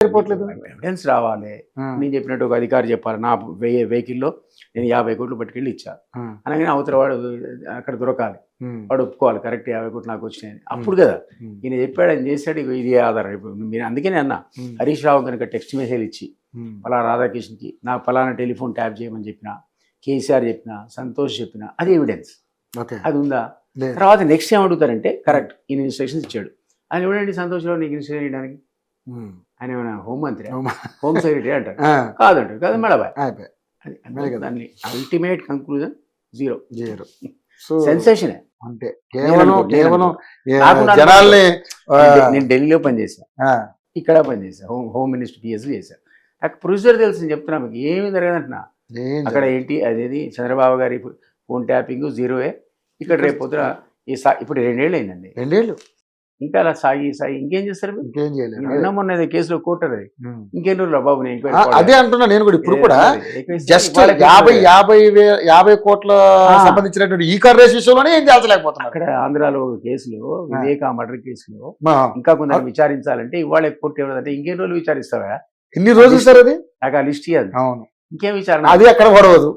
సరిపోవట్లేదు. ఎవిడెన్స్ రావాలి. నేను చెప్పినట్టు ఒక అధికారి చెప్పాలి, నా వెహికల్లో నేను 50 కోట్లు పట్టుకెళ్ళి ఇచ్చా అనగానే అవతల వాడు అక్కడ దొరకాలి, వాడు ఒప్పుకోవాలి కరెక్ట్ 50 కోట్లు నాకు వచ్చినాయని. అప్పుడు కదా ఈయన చెప్పాడు, ఆయన చేశాడు, ఇగో ఇది ఆధారం. ఇప్పుడు మీరు అందుకనే అన్న హరీష్ రావు కనుక టెక్స్ట్ మెసేజ్ ఇచ్చి పలానా రాధాకృష్ణకి నా పలానా టెలిఫోన్ ట్యాప్ చేయమని చెప్పిన, కేసీఆర్ చెప్పిన, సంతోష్ చెప్పిన, అది ఎవిడెన్స్, అది ఉందా? తర్వాత నెక్స్ట్ ఏం అడుగుతారంటే కరెక్ట్ ఈయన ఇన్స్ట్రక్షన్స్ ఇచ్చాడు, ఆయన ఎవడండి సంతోష్లో నీకు ఇన్స్ట్రక్షన్ చేయడానికి? ఆయన ఏమైనా హోంమంత్రి, హోమ్ సెక్రటరీ అంటారు, కాదంటారు, కాదు మేడబాయ్. దాన్ని అల్టిమేట్ కంక్లూజన్ జీరో. సెన్సేషన్ అంటే కేవలం జనాల్ని. నేను ఢిల్లీలో పనిచేశాను, ఇక్కడ పనిచేశాను, హోమ్ మినిస్టర్ పిఎస్ చేశాను, నాకు ప్రొసీజర్ తెలుసు చెప్తున్నా, మీకు ఏమి జరగదంటున్నా. అక్కడ ఏంటి అదేది చంద్రబాబు గారి ఫోన్ ట్యాపింగ్ జీరోయే. ఇక్కడ రేపు పొద్దున ఇప్పుడు 2 ఏళ్ళు అయిందండి, 2 ఏళ్ళు ఇంకా అలా సాగి ఇంకేం చేస్తారు? ఇంకేం చేయలేదు. నిన్న మొన్న కేసులో కోర్టు అది ఇంకేం రోజులు బాబు. నేను అదే అంటున్నా నేను కూడా. ఇప్పుడు కూడా జస్ట్ 50 కోట్ల సంబంధించినటువంటి ఈ కార్ రేస్ విషయంలోనే ఏం చేర్చలేకపోతున్నారు. అక్కడ ఆంధ్రాలో ఒక కేసులో, వివేక మర్డర్ కేసులో ఇంకా కొందరు విచారించాలంటే ఇవాళ కోర్టు ఎవరంటే ఇంకేం రోజులు విచారిస్తావా? ఎన్ని రోజులు సార్ అది? నాకు ఆ లిస్ట్ ఇవ్వాలి. అవును, ఇంకేం విచారణ? అది అక్కడ పడవదు.